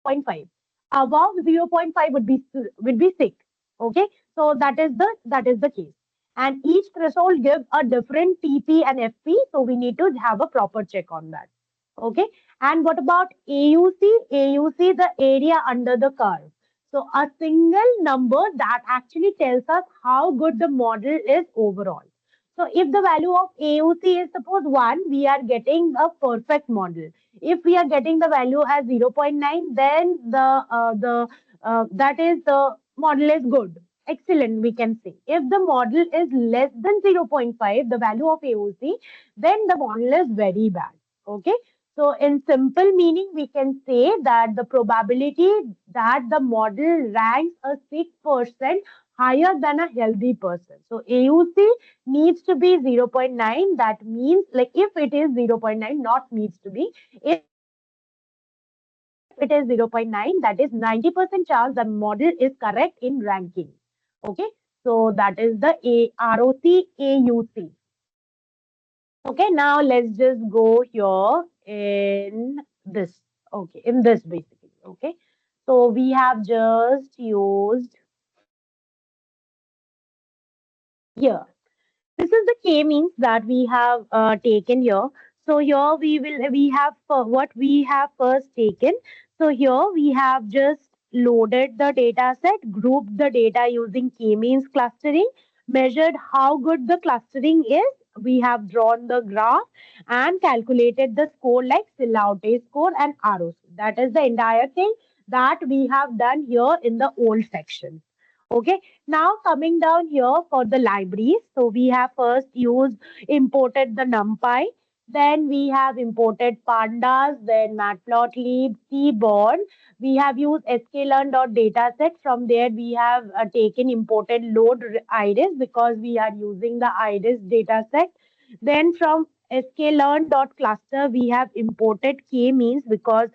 of 0.5, above 0.5 would be would be sick. Okay, so that is the case. And each threshold gives a different TP and FP, so we need to have a proper check on that. Okay, and what about AUC? AUC, the area under the curve. So a single number that actually tells us how good the model is overall. So if the value of AUC is suppose 1, we are getting a perfect model. If we are getting the value as 0.9, then that is the model is good. Excellent, we can say. If the model is less than 0.5, the value of AOC, then the model is very bad. Okay. So in simple meaning, we can say that the probability that the model ranks a sick person higher than a healthy person. So AUC needs to be 0.9. That means like if it is 0.9, not needs to be. If it is 0.9, that is 90% chance the model is correct in ranking. Okay. So that is the ROC AUC. Okay. Now let's just go here in this. Okay. In this basically. Okay. So we have just used here. This is the k-means that we have taken here. So here we have what we have first taken. So here we have just loaded the data set, grouped the data using k-means clustering, measured how good the clustering is. We have drawn the graph and calculated the score like Silaute score and ROC. That is the entire thing that we have done here in the old section. Okay, now coming down here for the libraries. So we have first used imported the NumPy, then we have imported pandas, then matplotlib, tborn. We have used sklearn.dataset. From there we have taken imported load iris because we are using the iris dataset. Then from sklearn.cluster we have imported k-means because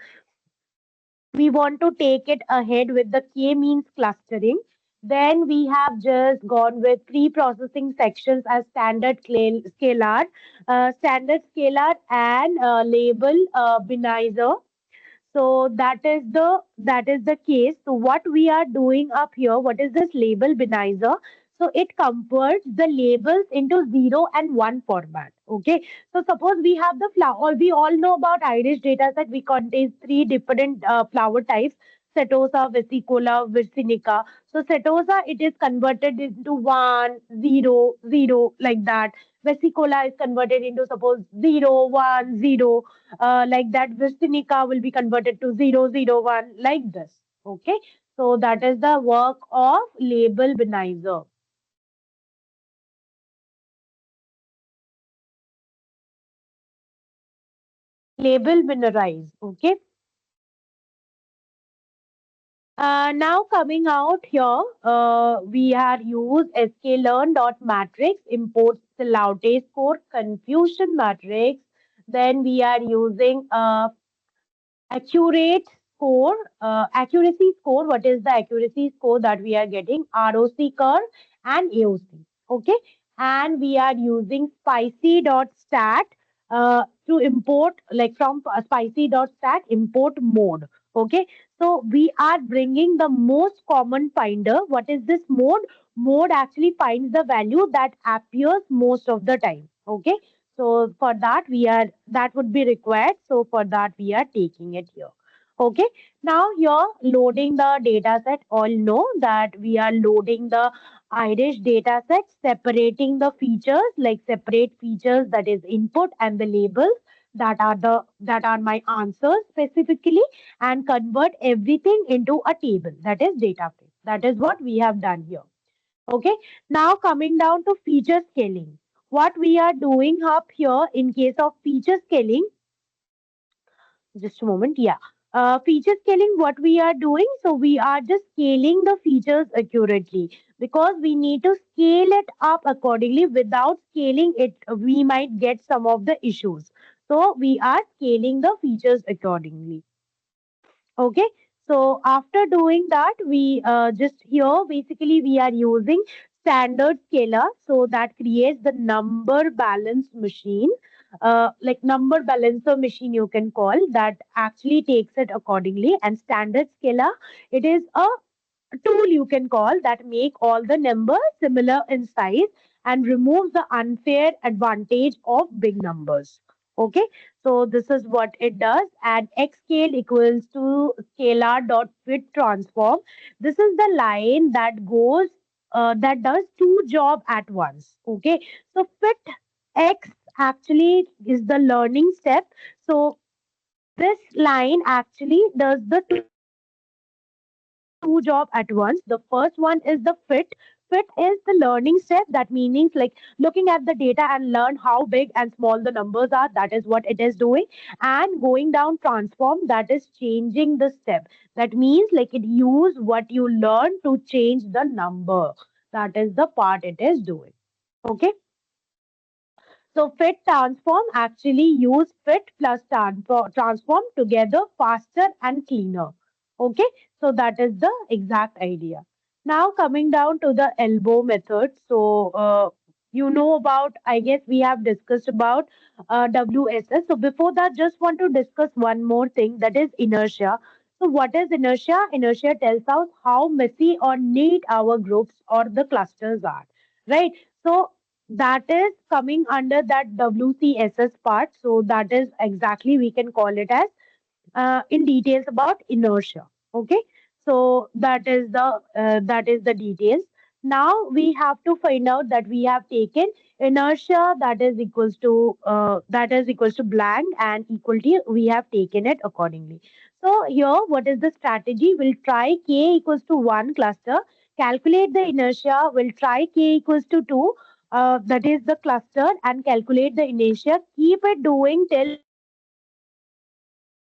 we want to take it ahead with the k-means clustering. Then we have just gone with pre-processing sections as standard scalar and label binaries. So that is the case. So what we are doing up here, what is this label binaries? So it converts the labels into 0 and 1 format. Okay. So suppose we have the flower, we all know about Irish data that we contains three different flower types. Setosa, vesicola, virsinica. So Setosa, it is converted into 1, 0, 0 like that. Vesicola is converted into suppose 0, 1, 0 like that Virsinica will be converted to 001 like this. Okay. So that is the work of label binaries. Label binarize. Okay. Now coming out here, we are used sklearn.matrix, imports the Laute score, confusion matrix. Then we are using accurate score, accuracy score. What is the accuracy score that we are getting? ROC curve and AOC. Okay. And we are using spicy.stat to import, like from spicy.stat import mode. Okay. So we are bringing the most common finder. What is this mode? Mode actually finds the value that appears most of the time. Okay. So for that that would be required. So for that we are taking it here. Okay. Now here loading the data set. All know that we are loading the Irish data set, separating the features like separate features that is input and the labels. that are my answers specifically, and convert everything into a table, that is data frame. That is what we have done here. Okay, now coming down to feature scaling. What we are doing up here in case of feature scaling, just a moment, yeah. Feature scaling, what we are doing, so we are just scaling the features accurately because we need to scale it up accordingly. Without scaling it, we might get some of the issues. So we are scaling the features accordingly. Okay, so after doing that, we just here basically we are using standard scalar, so that creates the number balance machine, like number balancer machine you can call, that actually takes it accordingly. And standard scalar, it is a tool you can call that make all the numbers similar in size and remove the unfair advantage of big numbers. Okay, so this is what it does. And x scale equals to scalar dot fit transform. This is the line that goes that does two job at once. Okay, so fit x actually is the learning step. So this line actually does the two job at once. The first one is the fit. Fit is the learning step. That means like looking at the data and learn how big and small the numbers are. That is what it is doing. And going down transform, that is changing the step. That means like it use what you learn to change the number. That is the part it is doing. Okay. So fit transform actually use fit plus transform together faster and cleaner. Okay, so that is the exact idea. Now coming down to the elbow method. So you know about, I guess we have discussed about WSS. So before that, just want to discuss one more thing, that is inertia. So what is inertia? Inertia tells us how messy or neat our groups or the clusters are, right? So that is coming under that WCSS part. So that is exactly we can call it as in details about inertia. Okay, so that is the details. Now we have to find out that we have taken inertia, that is equals to blank and equality. We have taken it accordingly. So here, what is the strategy? We'll try k equals to one cluster. Calculate the inertia. We'll try k equals to two. That is the cluster, and calculate the inertia. Keep it doing till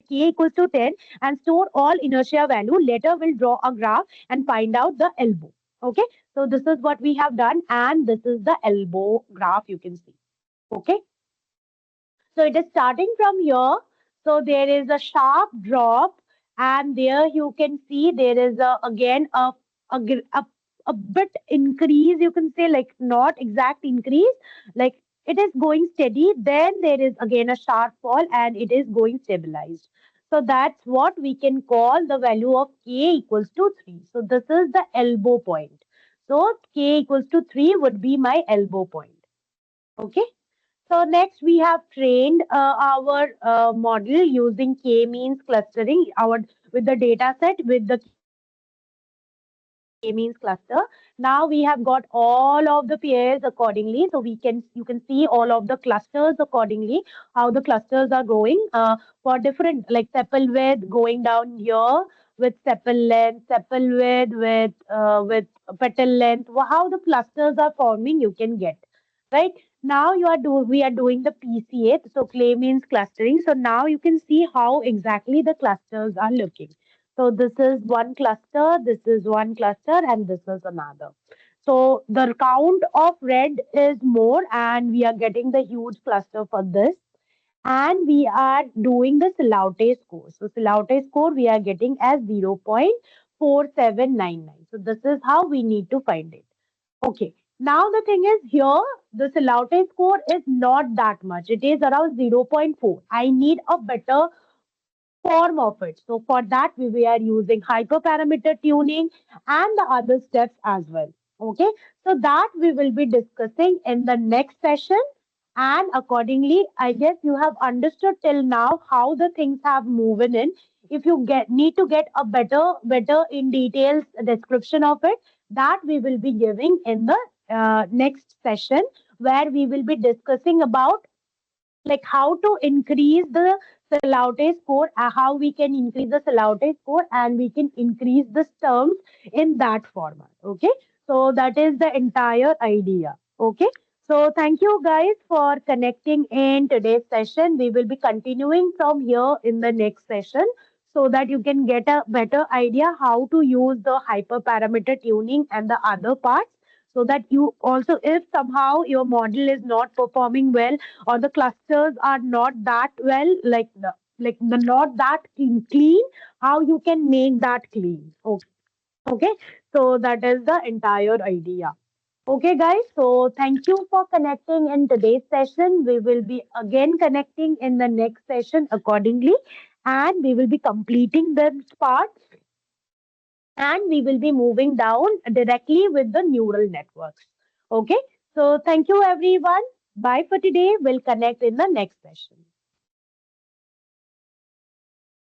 k equals to 10 and store all inertia value. Later we'll draw a graph and find out the elbow. Okay, so this is what we have done, and this is the elbow graph you can see. Okay, so it is starting from here. So there is a sharp drop, and there you can see there is again a, gr- a bit increase. You can say like not exact increase, like it is going steady. Then there is again a sharp fall, and it is going stabilized. So that's what we can call the value of k equals to 3. So this is the elbow point. So k equals to 3 would be my elbow point. Okay. So next we have trained our model using k-means clustering, our with the data set with the k-means cluster. Now we have got all of the pairs accordingly. So you can see all of the clusters accordingly, how the clusters are going for different, like sepal width going down here with sepal length, sepal width with petal length, how the clusters are forming you can get. Right now we are doing the PCA, so clay means clustering. So now you can see how exactly the clusters are looking. So this is one cluster, this is one cluster, and this is another. So the count of red is more, and we are getting the huge cluster for this. And we are doing the Silaute score. So Silaute score we are getting as 0.4799. So this is how we need to find it. Okay. Now the thing is here, the Silaute score is not that much. It is around zero point 0.4. I need a better form of it. So for that, we are using hyperparameter tuning and the other steps as well. Okay. So that we will be discussing in the next session. And accordingly, I guess you have understood till now how the things have moved in. If you get need to get a better in details description of it, that we will be giving in the next session, where we will be discussing about like how to increase the Salaute score, how we can increase the Salaute score, and we can increase the terms in that format. Okay, so that is the entire idea. Okay, so thank you guys for connecting in today's session. We will be continuing from here in the next session so that you can get a better idea how to use the hyperparameter tuning and the other parts, so that you also, if somehow your model is not performing well or the clusters are not that well, like the not that clean, how you can make that clean. Okay, okay, so that is the entire idea. Okay, guys, so thank you for connecting in today's session. We will be again connecting in the next session accordingly, and we will be completing this part, and we will be moving down directly with the neural networks. Okay, so thank you everyone. Bye for today. We'll connect in the next session.